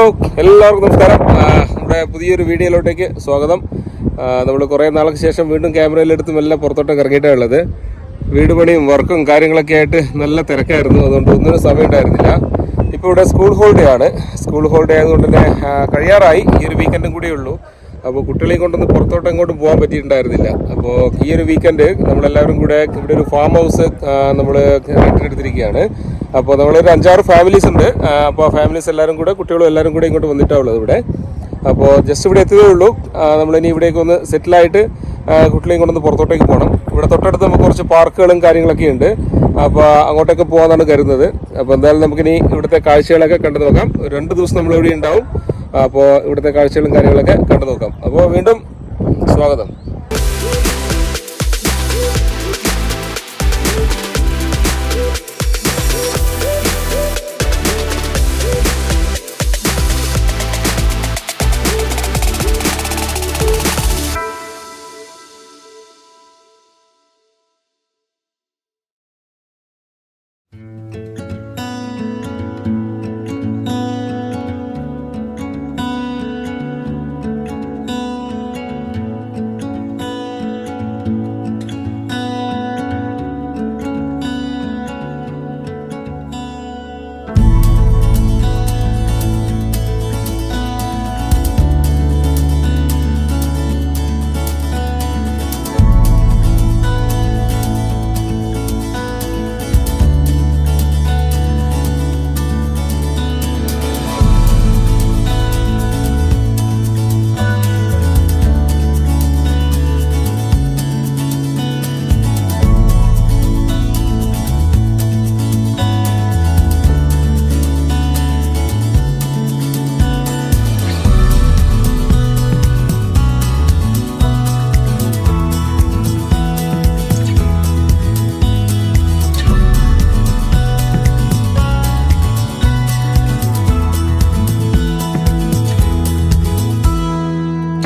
എല്ലാവർക്കും നമസ്കാരം. നമ്മുടെ പുതിയൊരു വീഡിയോയിലോട്ടേക്ക് സ്വാഗതം. നമ്മൾ കുറേ നാൾക്ക് ശേഷം വീണ്ടും ക്യാമറയിലെടുത്ത് മെല്ലെ പുറത്തോട്ടൊക്കെ ഇറങ്ങിയിട്ടാണ് ഉള്ളത്. വീട് പണിയും വർക്കും കാര്യങ്ങളൊക്കെ ആയിട്ട് നല്ല തിരക്കായിരുന്നു, അതുകൊണ്ട് ഒന്നിനും സമയം ഉണ്ടായിരുന്നില്ല. ഇപ്പോൾ ഇവിടെ സ്കൂൾ ഹോളിഡേ ആണ്. സ്കൂൾ ഹോളിഡേ ആയതുകൊണ്ട് തന്നെ കഴിയാറായി. ഈ ഒരു വീക്കെൻഡും കൂടിയേ ഉള്ളൂ. അപ്പോൾ കുട്ടികളെയും കൊണ്ടൊന്ന് പുറത്തോട്ട് എങ്ങോട്ടും പോകാൻ പറ്റിയിട്ടുണ്ടായിരുന്നില്ല. അപ്പോൾ ഈ ഒരു വീക്കെൻഡ് നമ്മളെല്ലാവരും കൂടെ ഇവിടെ ഒരു ഫാം ഹൗസ് നമ്മൾ റെന്റിനെടുത്തിരിക്കുകയാണ്. അപ്പോൾ നമ്മളൊരു 5-6 ഫാമിലീസ് ഉണ്ട്. അപ്പോൾ ആ ഫാമിലീസ് എല്ലാവരും കൂടെ കുട്ടികളും എല്ലാവരും കൂടെ ഇങ്ങോട്ട് വന്നിട്ടാണുള്ളത് ഇവിടെ. അപ്പോൾ ജസ്റ്റ് ഇവിടെ എത്തിയതേ ഉള്ളൂ. നമ്മളിനി ഇവിടേക്ക് ഒന്ന് സെറ്റിലായിട്ട് കുട്ടികളെയും കൊണ്ടൊന്ന് പുറത്തോട്ടേക്ക് പോകണം. ഇവിടെ തൊട്ടടുത്ത് നമുക്ക് കുറച്ച് പാർക്കുകളും കാര്യങ്ങളൊക്കെ ഉണ്ട്. അപ്പോൾ അങ്ങോട്ടൊക്കെ പോകാമെന്നാണ് കരുതുന്നത്. അപ്പോൾ എന്തായാലും നമുക്കിനി ഇവിടുത്തെ കാഴ്ചകളൊക്കെ കണ്ടു നോക്കാം. 2 ദിവസം നമ്മളിവിടെ ഉണ്ടാവും. അപ്പോൾ ഇവിടുത്തെ കാഴ്ചകളും കാര്യങ്ങളൊക്കെ കണ്ടു നോക്കാം. അപ്പോൾ വീണ്ടും സ്വാഗതം.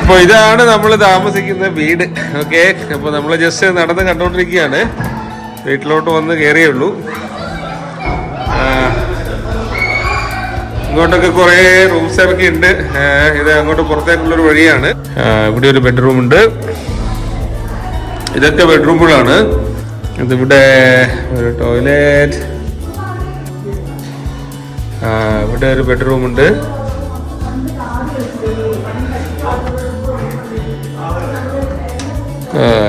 അപ്പോൾ ഇതാണ് നമ്മൾ താമസിക്കുന്ന വീട്. ഓക്കെ, അപ്പോൾ നമ്മൾ ജസ്റ്റ് നടന്ന് കണ്ടുകൊണ്ടിരിക്കുകയാണ്. വീട്ടിലോട്ട് വന്ന് കയറിയേ ഉള്ളൂ. ഇങ്ങോട്ടൊക്കെ കുറേ റൂംസൊക്കെ ഉണ്ട്. ഇത് അങ്ങോട്ട് പുറത്തേക്കുള്ളൊരു വഴിയാണ്. ഇവിടെ ഒരു ബെഡ്റൂം ഉണ്ട്. ഇതൊക്കെ ബെഡ്റൂമുകളാണ്. ഇതിവിടെ ഒരു ടോയ്ലറ്റ്, ഇവിടെ ഒരു ബെഡ്റൂം ഉണ്ട്.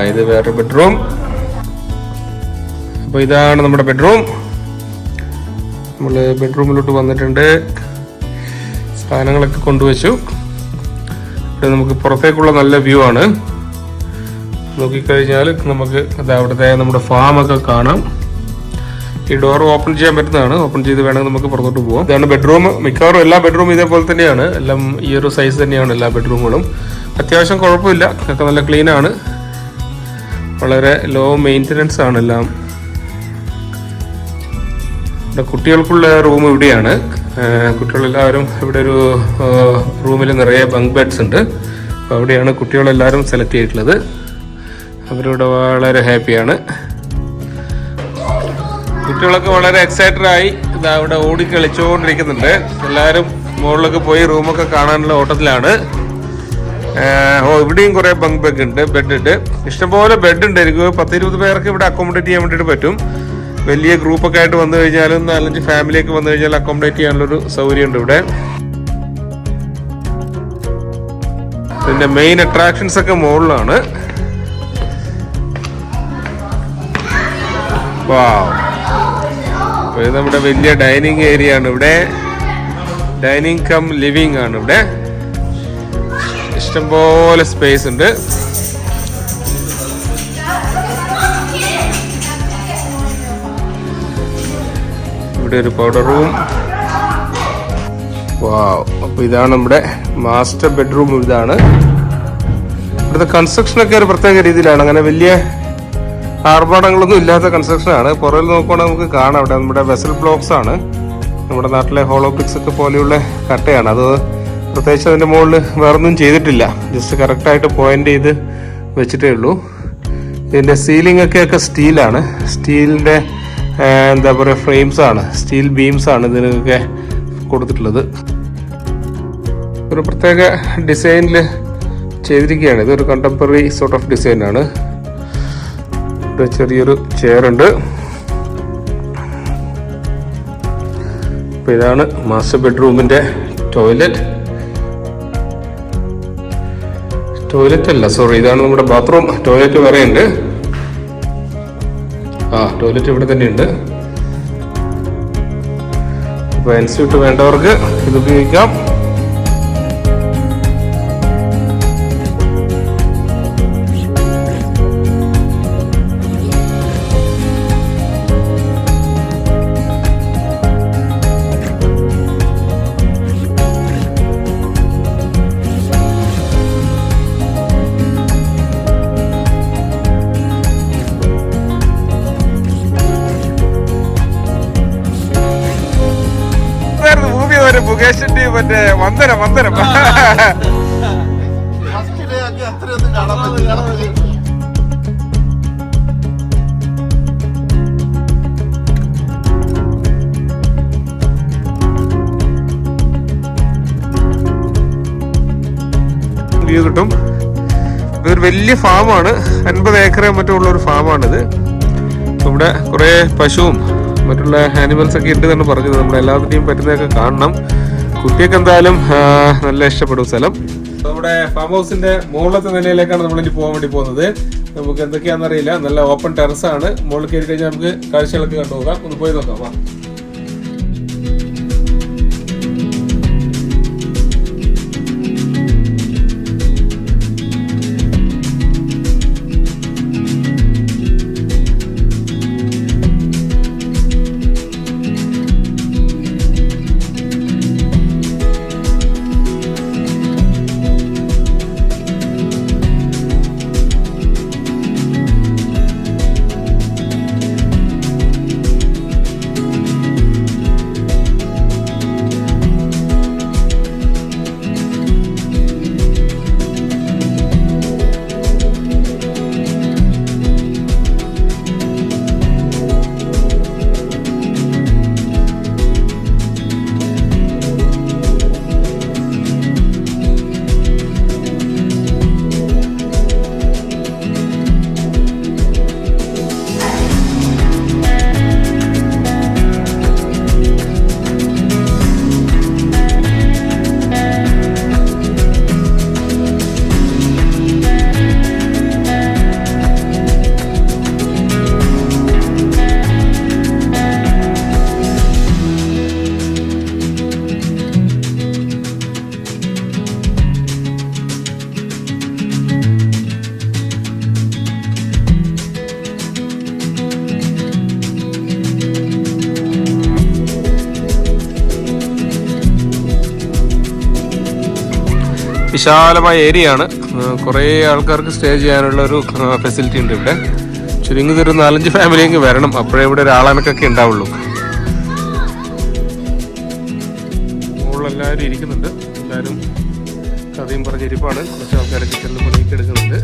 ഇത് വേറെ ബെഡ്റൂം. അപ്പോൾ ഇതാണ് നമ്മുടെ ബെഡ്റൂം. നമ്മൾ ബെഡ്റൂമിലോട്ട് വന്നിട്ടുണ്ട്. സാധനങ്ങളൊക്കെ കൊണ്ടുവച്ചു. ഇവിടെ നമുക്ക് പുറത്തേക്കുള്ള നല്ല വ്യൂ ആണ്. നോക്കിക്കഴിഞ്ഞാൽ നമുക്ക് അവിടുത്തെ നമ്മുടെ ഫാമൊക്കെ കാണാം. ഈ ഡോർ ഓപ്പൺ ചെയ്യാൻ പറ്റുന്നതാണ്. ഓപ്പൺ ചെയ്ത് വേണമെങ്കിൽ നമുക്ക് പുറത്തോട്ട് പോകാം. ഇതാണ് ബെഡ്റൂം. മിക്കവാറും എല്ലാ ബെഡ്റൂം ഇതേപോലെ തന്നെയാണ്. എല്ലാം ഈ ഒരു സൈസ് തന്നെയാണ് എല്ലാ ബെഡ്റൂമുകളും. അത്യാവശ്യം കുഴപ്പമില്ല, ഒക്കെ നല്ല ക്ലീൻ ആണ്. വളരെ ലോ മെയിൻ്റനൻസ് ആണ് എല്ലാം. ഇവിടെ കുട്ടികൾക്കുള്ള റൂം ഇവിടെയാണ്. കുട്ടികളെല്ലാവരും ഇവിടെ ഒരു റൂമിൽ നിറയെ ബങ്ക് ബെഡ്സ് ഉണ്ട്. അപ്പോൾ അവിടെയാണ് കുട്ടികളെല്ലാവരും സെലക്ട് ചെയ്തിട്ടുള്ളത്. അവരിവിടെ വളരെ ഹാപ്പിയാണ്. കുട്ടികളൊക്കെ വളരെ എക്സൈറ്റഡ് ആയി ഇതാ ഇവിടെ ഓടി കളിച്ചുകൊണ്ടിരിക്കുന്നുണ്ട്. എല്ലാവരും മുകളിലൊക്കെ പോയി റൂമൊക്കെ കാണാനുള്ള ഓട്ടത്തിലാണ്. ഇവിടെയും കുറെ ബങ്ക് ബെഡ് ഉണ്ട്. ബെഡ് ഉണ്ട്, ഇഷ്ടംപോലെ ബെഡ് ഉണ്ട്. എനിക്ക് 10-20 പേർക്ക് ഇവിടെ അക്കോമഡേറ്റ് ചെയ്യാൻ വേണ്ടിയിട്ട് പറ്റും. വലിയ ഗ്രൂപ്പൊക്കെ ആയിട്ട് വന്നു കഴിഞ്ഞാലും 4-5 ഫാമിലിയൊക്കെ വന്നു കഴിഞ്ഞാൽ അക്കോമഡേറ്റ് ചെയ്യാനുള്ളൊരു സൗകര്യം ഉണ്ട് ഇവിടെ. ഇതിന്റെ മെയിൻ അട്രാക്ഷൻസ് ഒക്കെ മുകളിലാണ്. അപ്പോൾ ഇത് നമ്മുടെ വലിയ ഡൈനിങ് ഏരിയ ആണ്. ഇവിടെ ഡൈനിങ് കം ലിവിങ് ആണ്. ഇവിടെ ഇഷ്ടംപോലെ സ്പേസ് ഉണ്ട്. ഇവിടെ ഒരു പൗഡർ റൂം. അപ്പോൾ ഇതാണ് നമ്മുടെ മാസ്റ്റർ ബെഡ്റൂം. ഇതാണ് ഇവിടുത്തെ കൺസ്ട്രക്ഷനൊക്കെ ഒരു പ്രത്യേക രീതിയിലാണ്. അങ്ങനെ വലിയ ആർഭാടങ്ങളൊന്നും ഇല്ലാത്ത കൺസ്ട്രക്ഷനാണ്. പുറകിൽ നോക്കുവാണെങ്കിൽ നമുക്ക് കാണാം അവിടെ നമ്മുടെ വെസൽ ബ്ലോക്സ് ആണ്. നമ്മുടെ നാട്ടിലെ ഹോളോ ബ്രിക്സ് ഒക്കെ പോലെയുള്ള കട്ടയാണ്. അത് പ്രത്യേകിച്ച് അതിൻ്റെ മുകളിൽ വേറൊന്നും ചെയ്തിട്ടില്ല. ജസ്റ്റ് കറക്റ്റായിട്ട് പോയിന്റ് ചെയ്ത് വെച്ചിട്ടേ ഉള്ളൂ. ഇതിൻ്റെ സീലിംഗ് ഒക്കെ സ്റ്റീലാണ്. സ്റ്റീലിൻ്റെ എന്താ പറയുക ഫ്രെയിംസ് ആണ്, സ്റ്റീൽ ബീംസ് ആണ് ഇതിനൊക്കെ കൊടുത്തിട്ടുള്ളത്. ഒരു പ്രത്യേക ഡിസൈനിൽ ചെയ്തിരിക്കുകയാണ്. ഇതൊരു കണ്ടംപററി സോർട്ട് ഓഫ് ഡിസൈനാണ്. ഇവിടെ ചെറിയൊരു ചെയറുണ്ട്. അപ്പോൾ ഇതാണ് മാസ്റ്റർ ബെഡ്റൂമിൻ്റെ ടോയ്ലറ്റ് അല്ല, സോറി, ഇതാണ് നമ്മുടെ ബാത്റൂം. ടോയ്ലറ്റ് വേറെ ഉണ്ട്. ടോയ്ലറ്റ് ഇവിടെ തന്നെയുണ്ട്. അപ്പോൾ എൻസ്യൂട്ട് വേണ്ടവർക്ക് ഇത് ഉപയോഗിക്കാം. മുകേഷിന്റെ മറ്റേ വന്ദനം വ്യൂ കിട്ടും. ഇതൊരു വലിയ ഫാമാണ്. 50 ഏക്കറേ മറ്റോ ഉള്ള ഒരു ഫാമാണിത്. ഇവിടെ കുറെ പശുവും മറ്റുള്ള ആനിമൽസ് ഒക്കെ ഉണ്ട് എന്നാണ് പറഞ്ഞത്. നമ്മളെല്ലാത്തിനെയും പറ്റുന്നതൊക്കെ കാണണം. കുട്ടിയൊക്കെ എന്തായാലും നല്ല ഇഷ്ടപ്പെടും സ്ഥലം. നമ്മുടെ ഫാം ഹൗസിന്റെ മുകളിലത്തെ നിലയിലേക്കാണ് നമ്മളിനി പോകാൻ വേണ്ടി പോകുന്നത്. നമുക്ക് എന്തൊക്കെയാണെന്നറിയില്ല. നല്ല ഓപ്പൺ ടെറസ് ആണ്. മുകളിൽ കയറി കഴിഞ്ഞാൽ നമുക്ക് കാഴ്ചകളൊക്കെ കണ്ടു നോക്കാം. ഒന്ന് പോയി നോക്കാം. വാ. വിശാലമായ ഏരിയ ആണ്. കുറേ ആൾക്കാർക്ക് സ്റ്റേ ചെയ്യാനുള്ള ഒരു ഫെസിലിറ്റി ഉണ്ട് ഇവിടെ. ചുരുങ്ങിയത് ഒരു 4-5 ഫാമിലിയെങ്കിൽ വരണം. അപ്പോഴേ ഇവിടെ ഒരാളനക്കൊക്കെ ഉണ്ടാവുള്ളൂ. മുകളിലെല്ലാവരും ഇരിക്കുന്നുണ്ട്. എല്ലാവരും കഥയും പറഞ്ഞിരിപ്പാണ്. കുറച്ച് ആൾക്കാരൊക്കെ ചെന്ന് പണിയൊക്കെ എടുക്കുന്നുണ്ട്.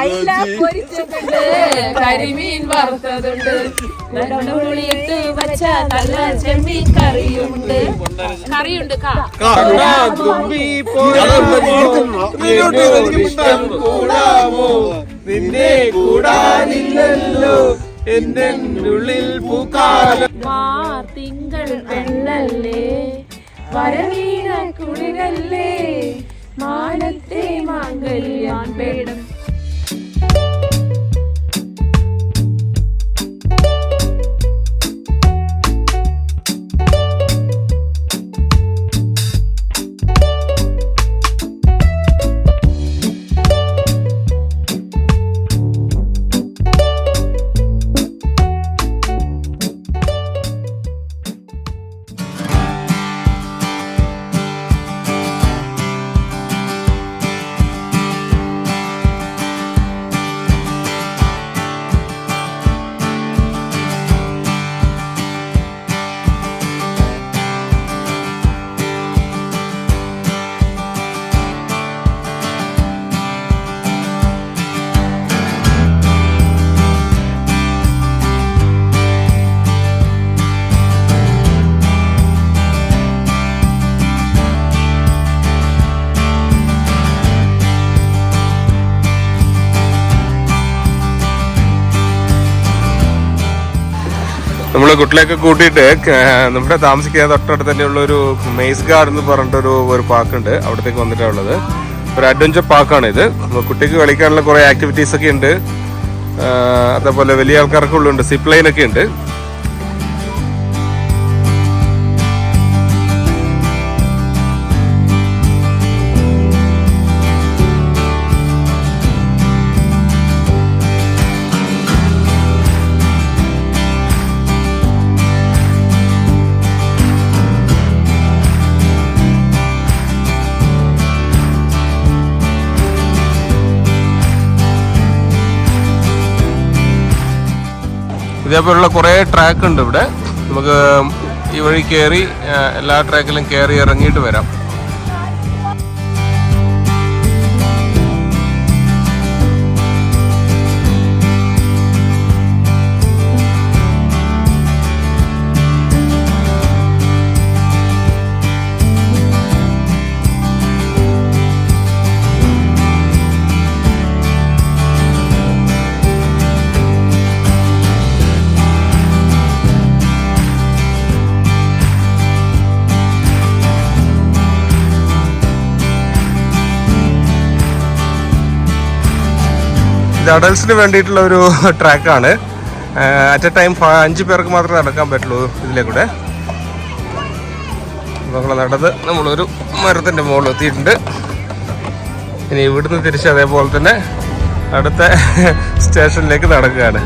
അയില പൊരിച്ചതുണ്ട്, കരിമീൻ വറുത്തതുണ്ട്, പുളിയിട്ട് വച്ച നല്ല ചെമ്മീൻ കറിയുണ്ട്. കറിയുണ്ട് നിന്നെ കൂടാനില്ലല്ലോ എന്റെ ഉള്ളിൽ പൂക്കാലം. തിങ്കൾ പെണ്ണല്ലേ വരവീണ കുളിരല്ലേ മാനത്തെ മാംഗല്യം വേണം. നമ്മള് കുട്ടികളെയൊക്കെ കൂട്ടിയിട്ട് നമ്മുടെ താമസിക്കാൻ തൊട്ടടുത്ത് തന്നെയുള്ള ഒരു മെയ്സ് ഗാർഡ് എന്ന് പറഞ്ഞിട്ടൊരു പാർക്കുണ്ട്. അവിടത്തേക്ക് വന്നിട്ടാണ് ഉള്ളത്. ഒരു അഡ്വഞ്ചർ പാർക്കാണ് ഇത്. കുട്ടിക്ക് കളിക്കാനുള്ള കുറെ ആക്ടിവിറ്റീസ് ഒക്കെ ഉണ്ട്. അതേപോലെ വലിയ ആൾക്കാർക്ക് ഉള്ളുണ്ട്. സിപ്പ് ലൈൻ ഒക്കെ ഉണ്ട്. ഇതേപോലുള്ള കുറേ ട്രാക്ക് ഉണ്ട് ഇവിടെ. നമുക്ക് ഈ വഴി കയറി എല്ലാ ട്രാക്കിലും കയറി ഇറങ്ങിയിട്ട് വരാം. ഇത് അഡൽസിന് വേണ്ടിയിട്ടുള്ള ഒരു ട്രാക്കാണ്. അറ്റ് എ ടൈം 5 പേർക്ക് മാത്രമേ നടക്കാൻ പറ്റുള്ളൂ ഇതിലേക്കൂടെ. നമ്മൾ നടന്ന് നമ്മളൊരു മരത്തിൻ്റെ മുകളിൽ എത്തിയിട്ടുണ്ട്. ഇനി ഇവിടുന്ന് തിരിച്ച് അതേപോലെ തന്നെ അടുത്ത സ്റ്റേഷനിലേക്ക് നടക്കുകയാണ്.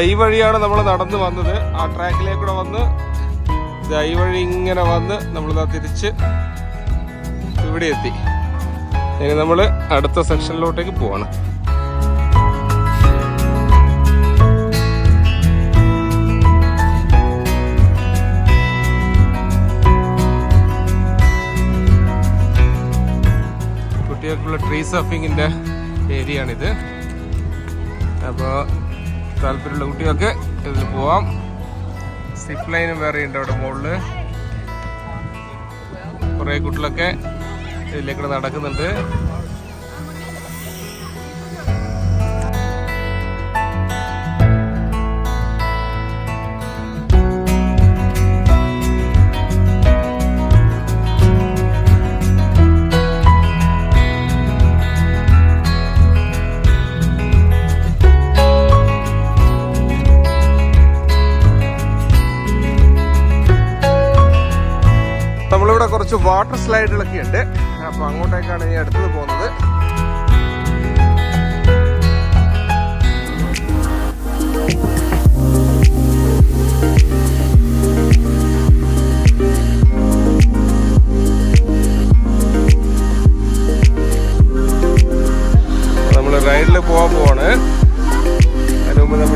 ഈ വഴിയാണ് നമ്മൾ നടന്നു വന്നത്. ആ ട്രാക്കിലേക്കൂടെ വന്ന് ഈ വഴി ഇങ്ങനെ വന്ന് നമ്മളിതാ തിരിച്ച് ഇവിടെ എത്തി. ഇനി നമ്മൾ അടുത്ത സെക്ഷനിലോട്ടേക്ക് പോവാണ്. കുട്ടികൾക്കുള്ള ട്രീ സർഫിങ്ങിൻ്റെ ഏരിയ ആണിത്. അപ്പോൾ താല്പര്യമുള്ള കുട്ടികൾക്ക് ഇതിൽ പോവാം. സിപ്പ് ലൈനും വേറെ ഉണ്ട് അവിടെ മുകളിൽ. കുറേ കുട്ടികളൊക്കെ ഇതിലേക്കൂടെ നടക്കുന്നുണ്ട്. കുറച്ച് വാട്ടർ സ്ലൈഡുകളൊക്കെ ഉണ്ട്. അപ്പൊ അങ്ങോട്ടേക്കാണ് ഇനി അടുത്തത് പോകുന്നത്. നമ്മൾ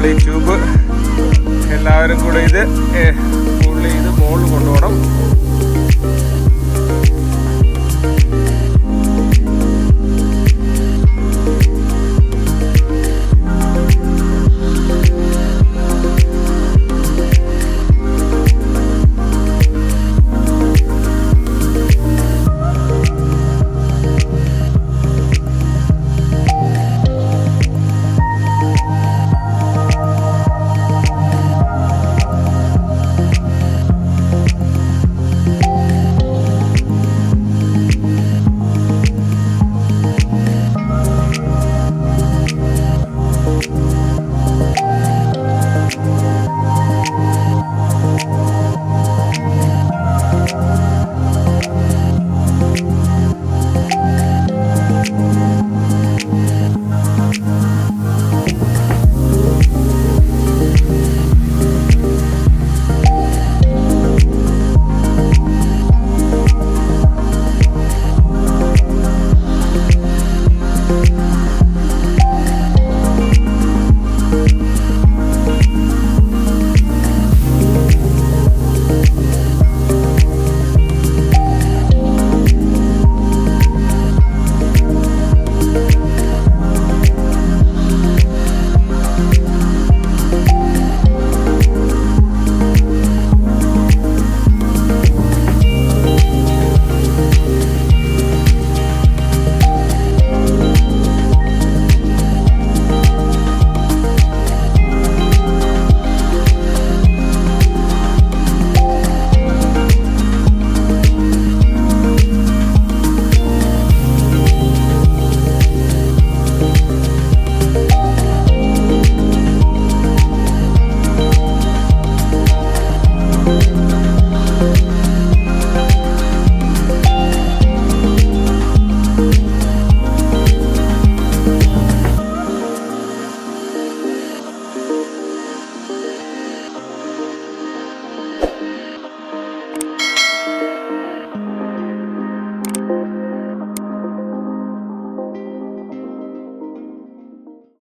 നമ്മൾ ഈ ട്യൂബ് എല്ലാവരും കൂടെ ഇത് പുള്ളി ഇത് മുകളിൽ കൊണ്ടുപോകണം.